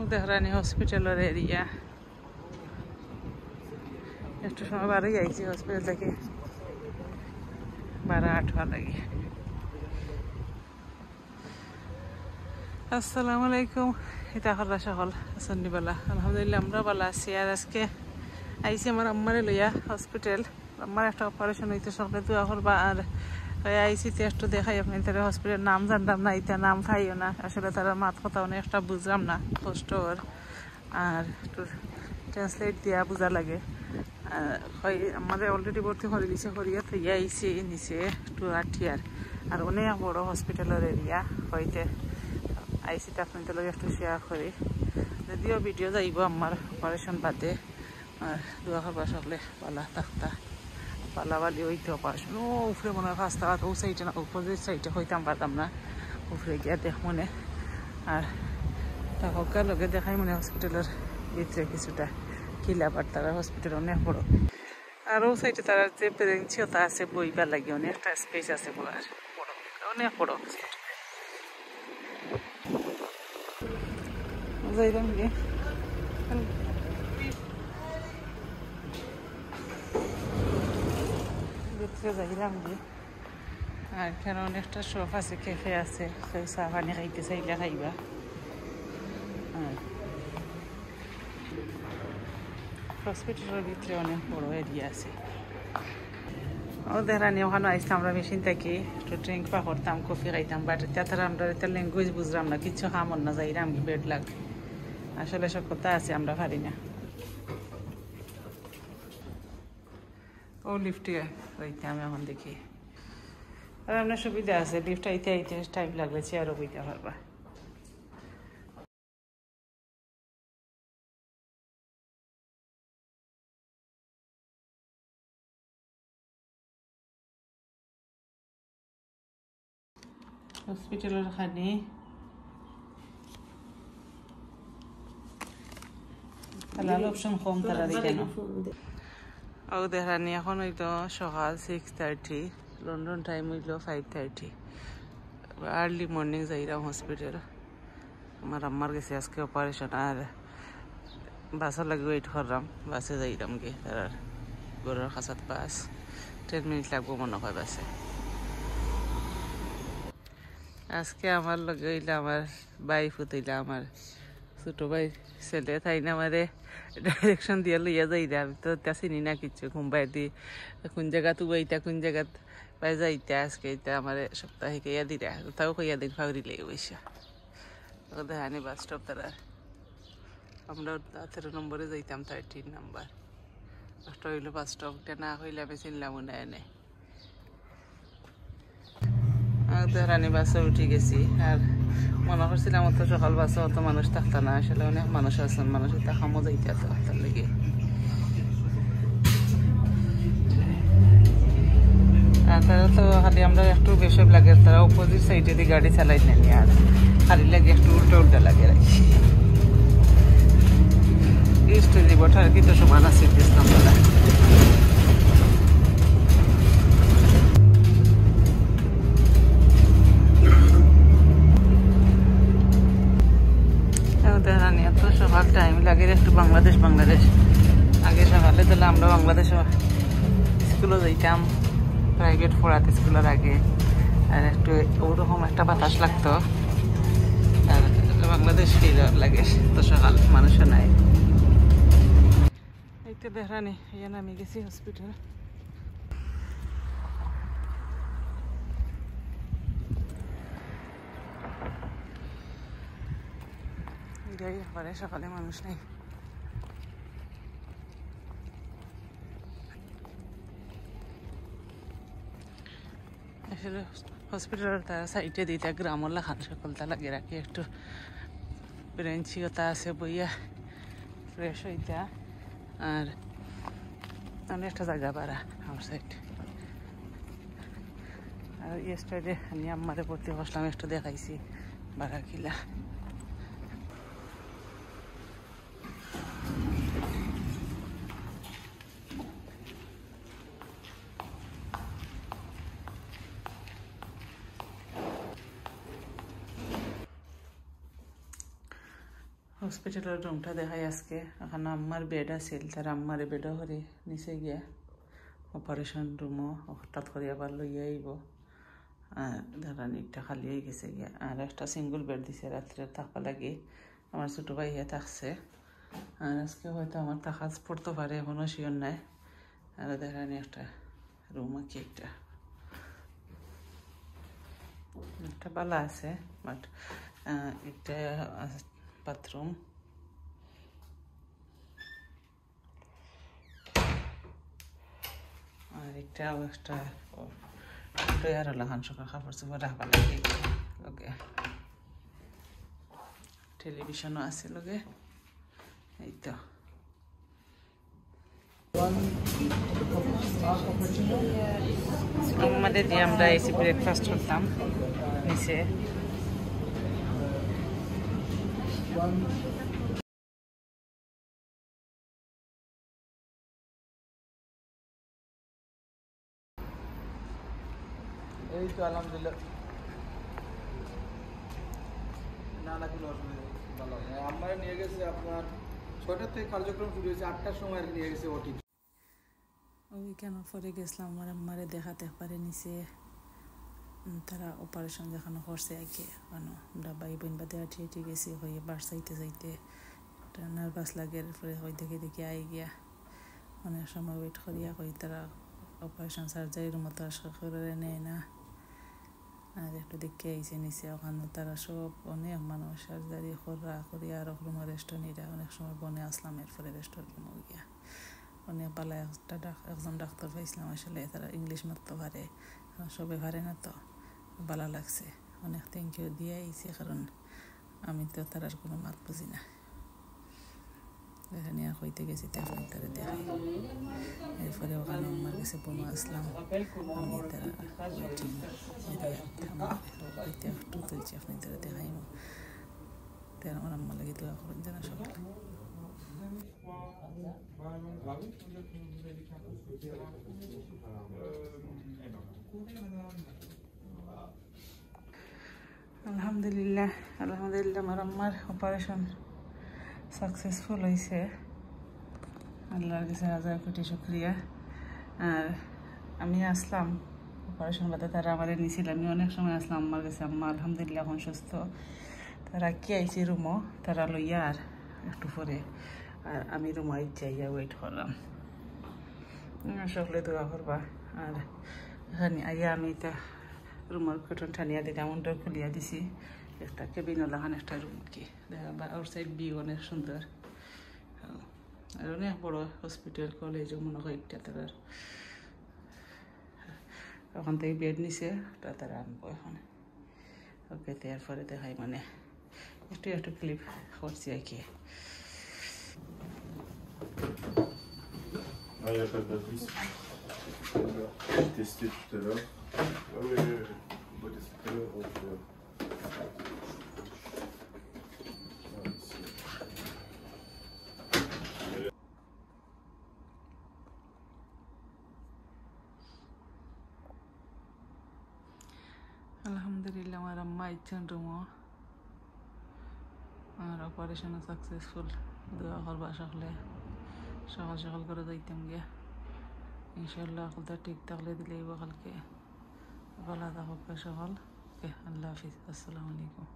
Dehrani hospital area. একটু সময় বাড়ি যাইছি হসপিটাল থেকে 12-8 হওয়ার লাগে। আসসালামু আলাইকুম, এটা হল সকল সন্নিবেলা। আলহামদুলিল্লাহ আমরা ভালো আছি। আর আজকে আইসি আমার আম্মারে লইয়া হসপিটাল। আমার একটা অপারেশন হইতে সকলে দোয়া করবা। আর আইসি টেস্ট দেখাই আপনি তারা হসপিটাল নাম জানতাম না, এটা নাম খাইও না। আসলে তারা মাত কথা অনেকটা বুঝলাম না, কষ্ট ওর। আর একটু ট্রান্সলেট দিয়া বোঝা লাগে। আমাদের অলরেডি ভর্তি করে দিছে, করিয়া তো আইসি নিচে একটু আঠিয়ার। আর অনেক বড় হসপিটালের এরিয়া হইতে আইসিটা আপনাদের লোক একটু শেয়ার করি। যদিও ভিডিও যাইব আমার অপারেশন বাদে। আর দোয়া করবা সকলে পালা থাকতা পালাবালি হইতে অপারেশন। ও উপরে মনে হয় ফার্স্ট ও সাইডে না, অপোজিট সাইডে হইতাম পারতাম না, উপরে গিয়া দেখ মনে। আর তখনকার লোকে দেখাই মনে হসপিটালের ভিতরে কিছুটা কিলাবার তারা হসপিটাল অনেক বড়। আর ও সাইডে তারা যে প্রেঞ্চিওতা আছে বইবার লাগে অনেকটা স্পেস আছে, বলার বড় অনেক বড়। যাইলাম গিয়ে ভিতরে যাইলাম গিয়ে। আর এখানে অনেকটা শপ আছে, ক্যাফে আছে, কেউ চা পানি খাইতে চাইলে খাইবা। হসপিটালের ভিতরে অনেক বড় এরিয়া আছে। ও দেখানি ওখানে আসতাম আমরা মেশিন থেকে একটু ড্রিঙ্ক পা করতাম, কফি খাইতাম। বাট তাছাড়া আমরা এটা ল্যাঙ্গুয়েজ বুঝলাম না, কিছু খামন না, যাইলাম কি বেড লাগ। আসলে সব কথা আছে, আমরা পারি না। ও লিফটে হইতাম এখন দেখি। আর আপনার সুবিধা আছে, লিফট আইতে আইতে টাইম লাগলে চেয়ারও বইতে পারবা। হসপিটালের খানি তাহলে অপশন কম তারা দেখে না। ও দেখানি এখন হইতো সকাল 6:30, লন্ডন টাইম হইল 5:30। আর্লি মর্নিং যাইলাম হসপিটাল। আমার আম্মার গেছে আজকে অপারেশন। আর বাসের লাগে ওয়েট করলাম, বাসে যাইলাম গে। তার ঘরের কাছত বাস 10 মিনিট লাগবো মনে হয় বাসে। আজকে আমার লগে হইলে আমার বাইফ হইলা, আমার ছোট ভাই ছেলে, তাই না আমারে ডাইরেকশন দিয়ে লইয়া যাইরা। আমি তো তা চিনি না কিছু, মুম্বাই দি কোন জায়গা তুবাইতা কোন জায়গাত পাই যাইতা। আজকে এটা আমার সপ্তাহে কইয়া দিরা, তাও কইয়া দিন ফাউরি লেগে বসা দেখানি বাস স্টপ তারা। আমরা 13 নম্বরে যাইতাম, 13 নাম্বার বাসটা হইল বাস স্টপটা। না হইলে আমি চিনলাম না এনে। দেহরানি বাসে উঠে গেছি। আর মনে করছিলাম অত সকাল বাসে অত মানুষ থাকতো না, আসলে অনেক মানুষ আছেন, মানুষ এটা খামো যাইতে এত তার লেগে। আর তারা তো খালি আমরা একটু বেশি লাগে, তারা অপোজিট সাইডে দিয়ে গাড়ি চালাই নেনি। আর খালি লাগে একটু উল্টা উল্টা লাগে রাখি। স্টেজ বঠার কিন্তু সমান আছে আমরা। এত সকাল টাইম লাগে একটু বাংলাদেশ আগে সকালে দিলে আমরা বাংলাদেশ স্কুলে যাইতাম, প্রাইভেট পড়াতে স্কুলের আগে। আর একটু ওরকম একটা বাতাস লাগতো। আর বাংলাদেশ ফিল লাগে তো সকাল মানুষও নাই। এইটা দেহরানি ইয়ান আমি গেছি হসপিটাল। সকালে মানুষ নেই। আসলে হসপিটালের তারা সাইডে দিতে গ্রামলা খান সকলটা লাগে রাখি, একটু ব্রেঞ্চিওতা আছে বইয়া ফ্রেশ হইতা। আর অনেকটা জায়গা পারা আমার সাইড। আর ইয়েস্টারডে আমি আমারে ভর্তি বসলাম, একটু দেখাইছি বাড়া কিলা। হসপিটালের রুমটা দেখাই আজকে। এখন আম্মার বেড আছিল, তার আম্মারে বেডও করে নিচে গিয়া অপারেশন রুমও হঠাৎ করে আবার লইয়া আইব। আর ধারানিটা খালি হয়ে গেছে গিয়া, আর একটা সিঙ্গল বেড দিছে রাত্রে থাকা লাগে। আমার ছোটো ভাইয়া থাকছে, আর আজকে হয়তো আমার থাকা পড়তে পারে, এখনও শিওর নাই। আর ধারানি একটা রুম আর কি একটা বালা আছে, বাট একটা বাথরুম। আর একটাও একটা আর লাগান সকাল কাপড় চোপড় রাখবা লাগে লগে। টেলিভিশনও আছে লগে। এই তো আমাদের দিয়ে আমরা এসে ব্রেকফাস্ট করতাম নিচে। এই তো আলহামদুলিল্লাহ না কোনো অসুবিধা ভালো। আমার নিয়ে গেছে আপনার 6টার থেকে কার্যক্রম শুরু হয়েছে, 8টার সময় নিয়ে গেছে ওটি। ওই কেন পরে গেছিলাম আমার আম্মারে দেখাতে পারে নিচে, তারা অপারেশন দেখানো করছে আগে। কেন আমরা ভাই বোন বা দেওয়া ঠিক গেছি হয়ে বাস চাইতে চাইতে নার্ভাস লাগে, পরে হয়ে দেখে দেখে আই গিয়া অনেক সময় ওয়েট করিয়া কই তারা অপারেশন সার্জারির মতো করে নেয় না। আর একটু দেখে আইসে নিচে, ওখানে তারা সব অনেক মানুষ সার্জারি করিয়া আর রুমে রেস্ট নিরা। অনেক সময় বনে আসলাম, এরপরে রেস্টের রুমে গিয়া অনেক পালা একজন ডাক্তার পাইছিলাম। আসলে তারা ইংলিশ মারতে পারে, সবে পারে না, তো ভালো লাগছে। অনেক থ্যাংক ইউ দিয়ে আইছি, কারণ আমি তো তার আর কোনো মাত বুঝি না। এখানে হইতে গেছি তারপরে তারা দেখাই, এরপরে ওখানে আমার কাছে বোমা আসলাম। আমি তারা একটু তুলছি, আপনি তারা দেখাইব। তার আমার আম্মা লাগে দোয়া করেন যেন সকালে। আলহামদুলিল্লাহ আলহামদুলিল্লাহ, আমার আম্মার অপারেশন সাকসেসফুল হয়েছে। আল্লাহর কাছে হাজার কোটি শুক্রিয়া। আর আমি আসলাম অপারেশন বাদে, তারা আমার নিয়েছিল। আমি অনেক সময় আসলাম আম্মার কাছে। আম্মা আলহামদুলিল্লাহ এখন সুস্থ। তারা কি আইছে রুমও, তারা লইয়া আর একটু পরে। আর আমি রুমে যাইয়া ওয়েট করলাম। সকলে দোয়া করবা। আর এখানে আইয়া আমি এটা রুমের কটন টানিয়া দিলাম, উন্ডার খুলিয়া দিছি। একটা কেবিনওয়ালা খান একটা রুম কি দেখা, আউটসাইড ভিউ অনেক সুন্দর। আর অনেক বড় হসপিটাল, কলেজও মনে হয় একটা। তারা ওখান থেকে বেড নিছে, তারা আনবো এখন। ওকে, তারপরে দেখাই মানে একটু একটু ক্লিপ করছি আর কি। Ah, il n'y a pas de batterie. J'ai testé tout à l'heure. Ah oui, on va tester tout à l'heure. আলহামদুলিল্লাহ, আমার আম্মা ইচ্ছেন রুমও, আর অপারেশনও সাকসেসফুল। দোয়া করবা সকলে, সকাল সকাল করে যাইতাম গিয়া। ইনশাল্লাহ আকলটা ঠিক থাকলে দিলেই কালকে ভালো থাকুক সকল। ওকে, আল্লাহ হাফিজ, আসসালামু আলাইকুম।